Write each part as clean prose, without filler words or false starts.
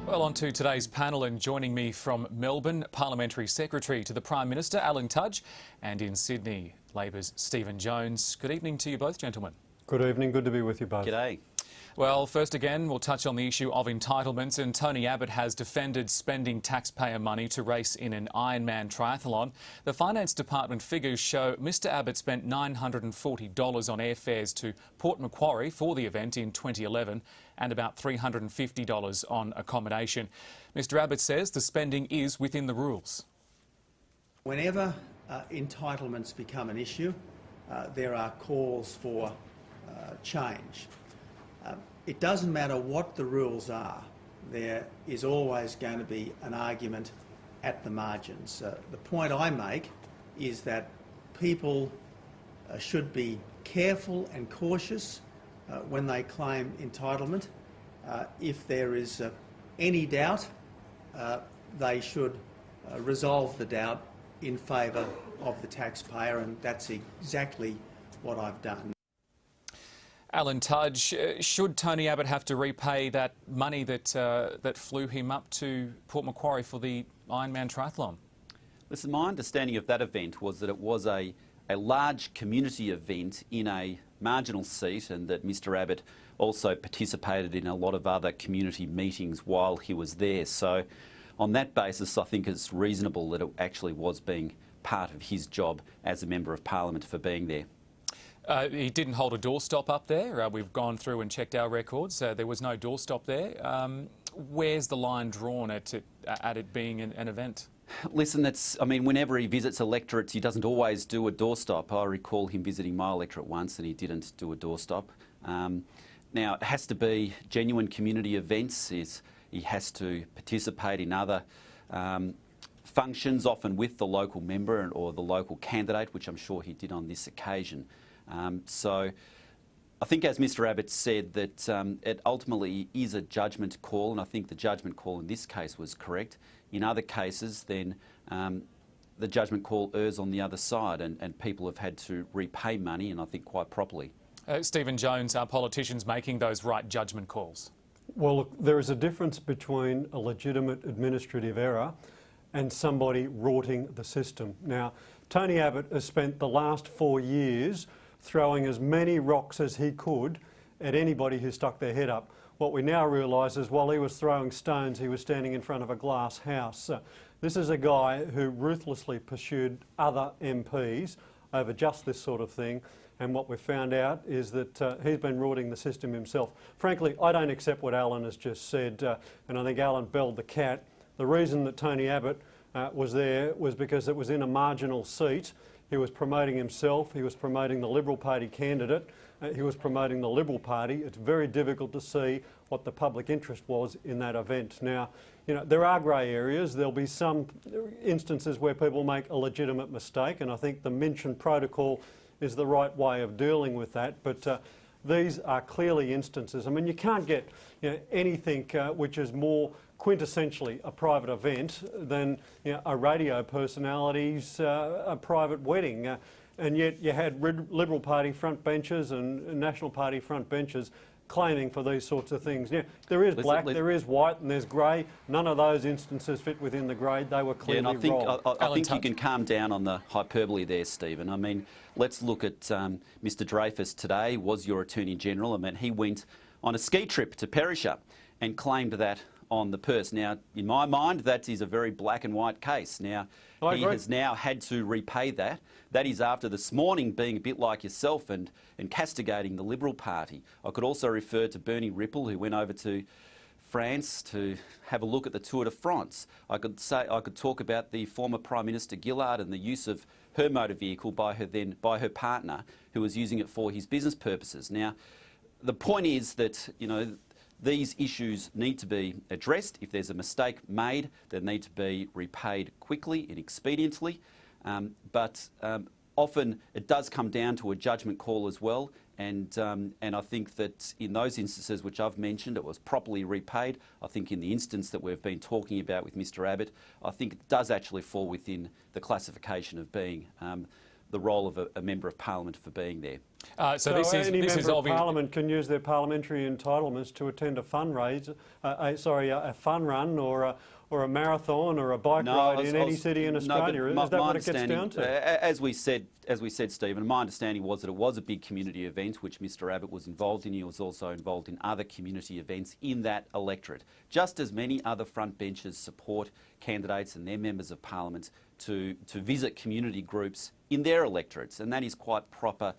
Well, on to today's panel, and joining me from Melbourne, Parliamentary Secretary to the Prime Minister, Alan Tudge, and in Sydney, Labor's Stephen Jones. Good evening to you both, gentlemen. Good evening, good to be with you both. G'day. Well, first again, we'll touch on the issue of entitlements, and Tony Abbott has defended spending taxpayer money to race in an Ironman triathlon. The Finance Department figures show Mr Abbott spent $940 on airfares to Port Macquarie for the event in 2011 and about $350 on accommodation. Mr Abbott says the spending is within the rules. Whenever entitlements become an issue, there are calls for change. It doesn't matter what the rules are, there is always going to be an argument at the margins. The point I make is that people should be careful and cautious when they claim entitlement. If there is any doubt, they should resolve the doubt in favour of the taxpayer, and that's exactly what I've done. Alan Tudge, should Tony Abbott have to repay that money that flew him up to Port Macquarie for the Ironman triathlon? Listen, my understanding of that event was that it was a large community event in a marginal seat, and that Mr Abbott also participated in a lot of other community meetings while he was there. So on that basis, I think it's reasonable that it actually was being part of his job as a Member of Parliament for being there. He didn't hold a doorstop up there. We've gone through and checked our records. There was no doorstop there. Where's the line drawn at it being an event? Listen, whenever he visits electorates, he doesn't always do a doorstop. I recall him visiting my electorate once and he didn't do a doorstop. Now, it has to be genuine community events. He has to participate in other functions, often with the local member or the local candidate, which I'm sure he did on this occasion. So I think, as Mr Abbott said, that it ultimately is a judgment call, and I think the judgment call in this case was correct. In other cases, then the judgment call errs on the other side, and people have had to repay money, and I think quite properly. Stephen Jones, are politicians making those right judgment calls? Well, look, there is a difference between a legitimate administrative error and somebody rorting the system. Now, Tony Abbott has spent the last 4 years throwing as many rocks as he could at anybody who stuck their head up. What we now realise is while he was throwing stones, he was standing in front of a glass house. This is a guy who ruthlessly pursued other MPs over just this sort of thing, and what we've found out is that he's been rorting the system himself. Frankly, I don't accept what Alan has just said, and I think Alan belled the cat. The reason that Tony Abbott was there was because it was in a marginal seat. He was promoting himself, he was promoting the Liberal Party candidate, he was promoting the Liberal Party. It's very difficult to see what the public interest was in that event. Now, you know, there are grey areas. There'll be some instances where people make a legitimate mistake, and I think the mentioned protocol is the right way of dealing with that. But these are clearly instances. I mean, you can't get anything which is more quintessentially a private event than a radio personality's a private wedding. And yet you had Liberal Party front benches and National Party front benches claiming for these sorts of things. Yeah, there is black, there is white, and there's grey. None of those instances fit within the grey. They were clearly wrong. I think you can calm down on the hyperbole there, Stephen. I mean, let's look at Mr Dreyfus today, was your Attorney General. I mean, he went on a ski trip to Perisher and claimed that on the purse. Now, in my mind, that is a very black and white case. Now, he has now had to repay that. That is after this morning being a bit like yourself and castigating the Liberal Party. I could also refer to Bernie Ripple, who went over to France to have a look at the Tour de France. I could talk about the former Prime Minister Gillard and the use of her motor vehicle by her partner, who was using it for his business purposes. Now, the point is that, these issues need to be addressed. If there's a mistake made, they need to be repaid quickly and expediently. But often it does come down to a judgment call as well. And I think that in those instances which I've mentioned, it was properly repaid. I think in the instance that we've been talking about with Mr Abbott, I think it does actually fall within the classification of being the role of a Member of Parliament for being there. So this any is member of obvious. Parliament can use their parliamentary entitlements to attend a a fun run or a marathon or a bike ride in any city in Australia. Is that what it gets down to? As we said, Stephen, my understanding was that it was a big community event which Mr Abbott was involved in. He was also involved in other community events in that electorate. Just as many other front benchers support candidates and their members of Parliament to visit community groups in their electorates, and that is quite proper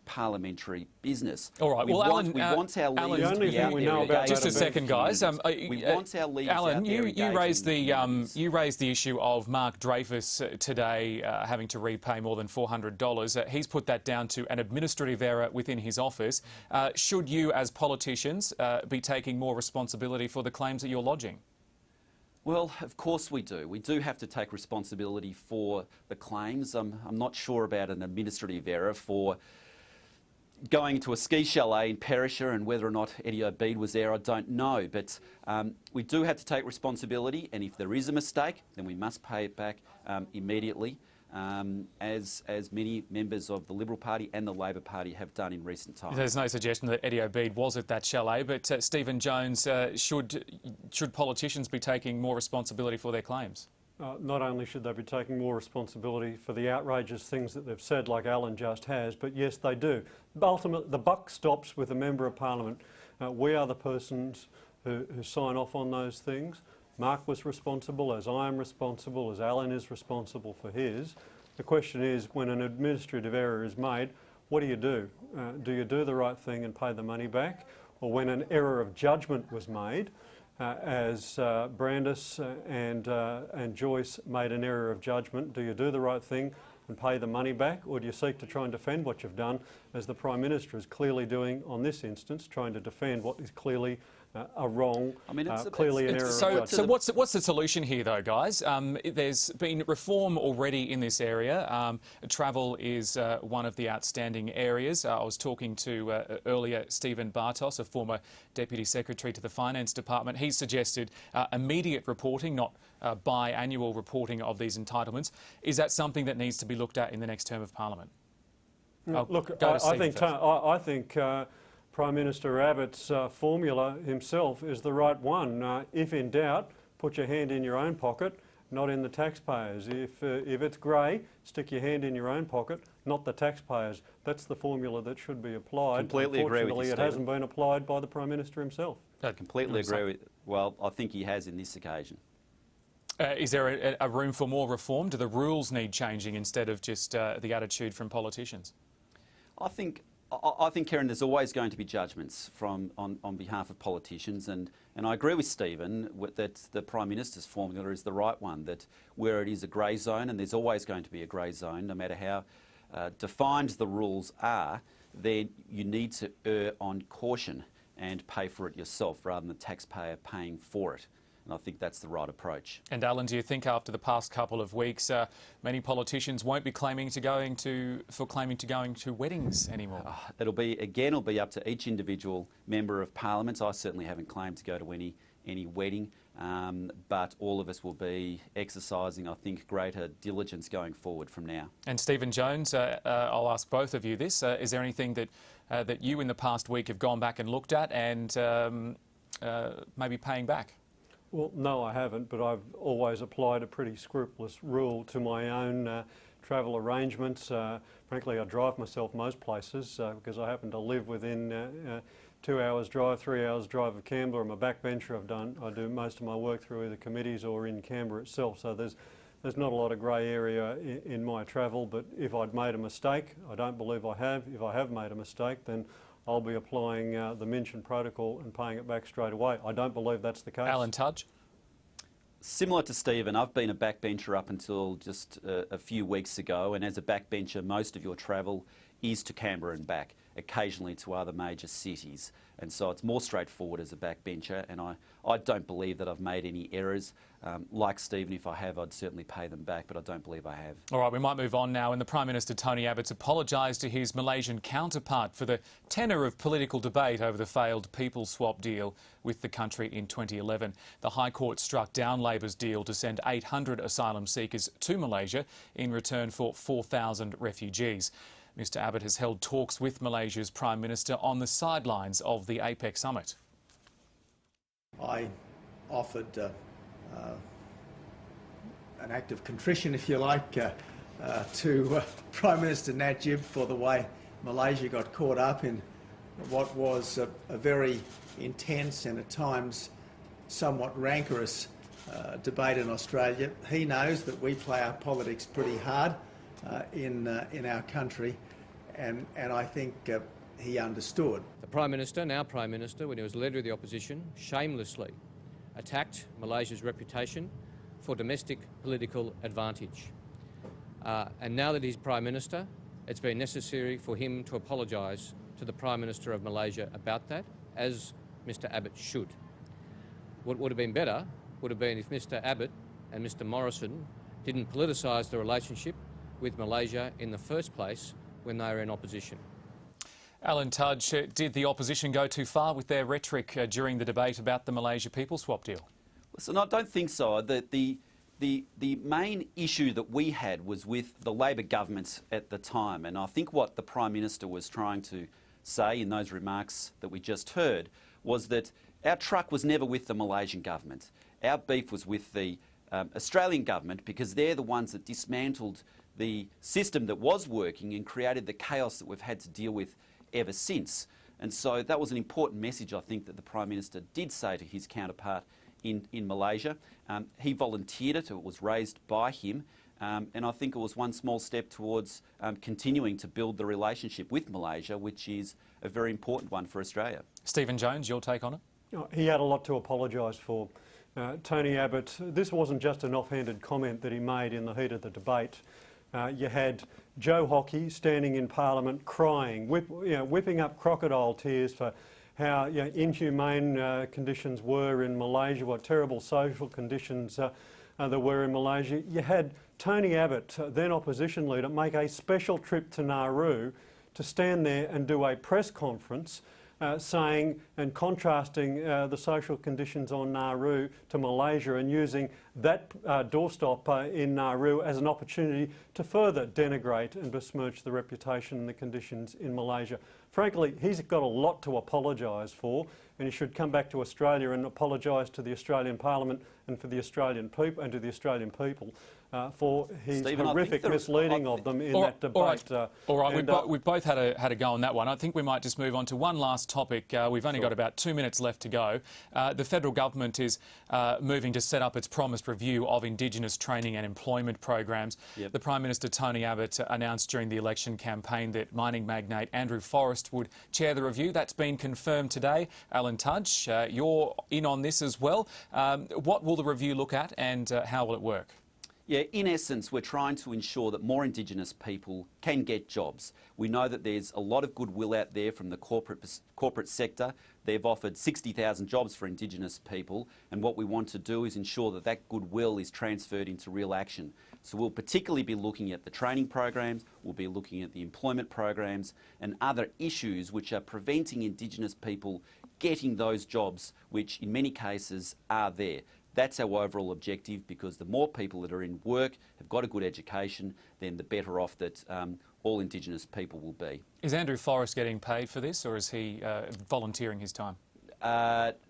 parliamentary business. All right. Well, Alan, we want our leaders to be out there. Just a second, guys. We want our leaders Alan, out there you raised the issue of Mark Dreyfus today having to repay more than $400. He's put that down to an administrative error within his office. Should you, as politicians, be taking more responsibility for the claims that you're lodging? Well, of course we do. We do have to take responsibility for the claims. I'm not sure about an administrative error for going to a ski chalet in Perisher, and whether or not Eddie Obeid was there, I don't know. But we do have to take responsibility, and if there is a mistake, then we must pay it back immediately, as many members of the Liberal Party and the Labor Party have done in recent times. There's no suggestion that Eddie Obeid was at that chalet, but Stephen Jones, should politicians be taking more responsibility for their claims? Not only should they be taking more responsibility for the outrageous things that they've said, like Alan just has, but yes, they do. Ultimately, the buck stops with a Member of Parliament. We are the persons who sign off on those things. Mark was responsible, as I am responsible, as Alan is responsible for his. The question is, when an administrative error is made, what do? Do you do the right thing and pay the money back? Or when an error of judgment was made, as Brandis and Joyce made an error of judgment, do you do the right thing and pay the money back, or do you seek to try and defend what you've done, as the Prime Minister is clearly doing on this instance, trying to defend what is clearly a wrong, clearly an error of judgment. So what's the solution here, though, guys? There's been reform already in this area. Travel is one of the outstanding areas. I was talking to earlier Stephen Bartos, a former Deputy Secretary to the Finance Department. He suggested immediate reporting, not biannual reporting of these entitlements. Is that something that needs to be looked at in the next term of Parliament? Look, I think Prime Minister Abbott's formula himself is the right one. If in doubt, put your hand in your own pocket, not in the taxpayers. If it's grey, stick your hand in your own pocket, not the taxpayers. That's the formula that should be applied. Completely agree with you, Unfortunately, it hasn't been applied by the Prime Minister himself. I completely agree with. Well, I think he has in this occasion. Is there a room for more reform? Do the rules need changing instead of just the attitude from politicians? I think, Karen, there's always going to be judgments on behalf of politicians, and I agree with Stephen that the Prime Minister's formula is the right one, that where it is a grey zone, and there's always going to be a grey zone, no matter how defined the rules are, then you need to err on caution and pay for it yourself rather than the taxpayer paying for it. And I think that's the right approach. And Alan, do you think after the past couple of weeks, many politicians won't be claiming to going to weddings anymore? It'll be up to each individual member of Parliament. I certainly haven't claimed to go to any wedding, but all of us will be exercising, I think, greater diligence going forward from now. And Stephen Jones, I'll ask both of you this: is there anything that you in the past week have gone back and looked at and maybe paying back? Well, no, I haven't, but I've always applied a pretty scrupulous rule to my own travel arrangements. Frankly, I drive myself most places because I happen to live within 2 hours drive, 3 hours drive of Canberra. I'm a backbencher. I do most of my work through either committees or in Canberra itself, so there's not a lot of grey area in my travel. But if I'd made a mistake, I don't believe I have. If I have made a mistake, then I'll be applying the Minchin protocol and paying it back straight away. I don't believe that's the case. Alan Tudge? Similar to Stephen, I've been a backbencher up until just a few weeks ago, and as a backbencher, most of your travel is to Canberra and back, occasionally to other major cities. And so it's more straightforward as a backbencher, and I don't believe that I've made any errors. Like Stephen, if I have, I'd certainly pay them back, but I don't believe I have. All right, we might move on now. And the Prime Minister, Tony Abbott's apologised to his Malaysian counterpart for the tenor of political debate over the failed people swap deal with the country in 2011. The High Court struck down Labor's deal to send 800 asylum seekers to Malaysia in return for 4,000 refugees. Mr Abbott has held talks with Malaysia's Prime Minister on the sidelines of the APEC summit. I offered an act of contrition, if you like, to Prime Minister Najib for the way Malaysia got caught up in what was a very intense and at times somewhat rancorous debate in Australia. He knows that we play our politics pretty hard in our country, and I think he understood. The Prime Minister, now Prime Minister, when he was leader of the opposition, shamelessly attacked Malaysia's reputation for domestic political advantage. And now that he's Prime Minister, it's been necessary for him to apologise to the Prime Minister of Malaysia about that, as Mr Abbott should. What would have been better would have been if Mr Abbott and Mr Morrison didn't politicise the relationship with Malaysia in the first place when they were in opposition. Alan Tudge, did the opposition go too far with their rhetoric during the debate about the Malaysia People Swap deal? Listen, I don't think so. The main issue that we had was with the Labor government at the time, and I think what the Prime Minister was trying to say in those remarks that we just heard was that our truck was never with the Malaysian government. Our beef was with the Australian government, because they're the ones that dismantled the system that was working and created the chaos that we've had to deal with ever since. And so that was an important message, I think, that the Prime Minister did say to his counterpart in Malaysia. He volunteered it, it was raised by him, and I think it was one small step towards continuing to build the relationship with Malaysia, which is a very important one for Australia. Stephen Jones, your take on it? He had a lot to apologise for. Tony Abbott, this wasn't just an offhanded comment that he made in the heat of the debate. You had Joe Hockey standing in Parliament crying, whipping up crocodile tears for how inhumane conditions were in Malaysia, what terrible social conditions there were in Malaysia. You had Tony Abbott, then opposition leader, make a special trip to Nauru to stand there and do a press conference saying and contrasting the social conditions on Nauru to Malaysia, and using that doorstop in Nauru as an opportunity to further denigrate and besmirch the reputation and the conditions in Malaysia. Frankly, he's got a lot to apologise for, and he should come back to Australia and apologise to the Australian Parliament and for the Australian people and to the Australian people for his Stephen, horrific misleading of them in that debate. All right, we've both had a go on that one. I think we might just move on to one last topic. We've only got about 2 minutes left to go. The federal government is moving to set up its promised review of Indigenous training and employment programs. Yep. The Prime Minister Tony Abbott announced during the election campaign that mining magnate Andrew Forrest would chair the review. That's been confirmed today. Alan Tudge, you're in on this as well. What will the review look at, and how will it work? Yeah, in essence, we're trying to ensure that more Indigenous people can get jobs. We know that there's a lot of goodwill out there from the corporate sector. They've offered 60,000 jobs for Indigenous people, and what we want to do is ensure that that goodwill is transferred into real action. So we'll particularly be looking at the training programs, we'll be looking at the employment programs and other issues which are preventing Indigenous people getting those jobs, which in many cases are there. That's our overall objective, because the more people that are in work, have got a good education, then the better off that all Indigenous people will be. Is Andrew Forrest getting paid for this, or is he volunteering his time?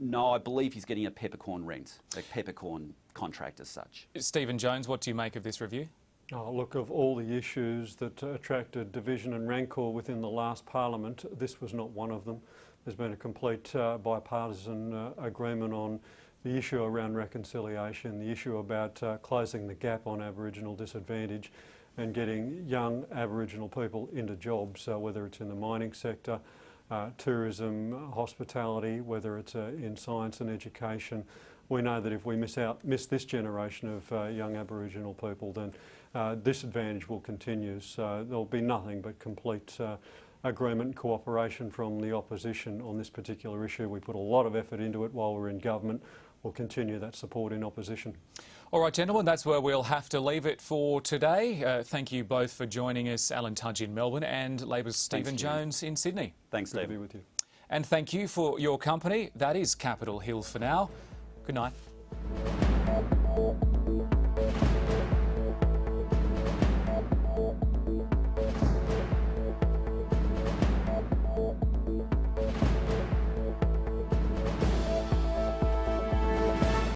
No, I believe he's getting a peppercorn rent, a peppercorn contract as such. Stephen Jones, what do you make of this review? Oh, look, of all the issues that attracted division and rancour within the last Parliament, this was not one of them. There's been a complete bipartisan agreement on the issue around reconciliation, the issue about closing the gap on Aboriginal disadvantage and getting young Aboriginal people into jobs, whether it's in the mining sector, tourism, hospitality, whether it's in science and education. We know that if we miss this generation of young Aboriginal people, then disadvantage will continue. So there'll be nothing but complete agreement and cooperation from the opposition on this particular issue. We put a lot of effort into it while we're in government. We'll continue that support in opposition. All right, gentlemen, that's where we'll have to leave it for today. Thank you both for joining us, Alan Tudge in Melbourne and Labor's Stephen Jones in Sydney. Thanks, Steve. Good to be with you. And thank you for your company. That is Capitol Hill for now. Good night.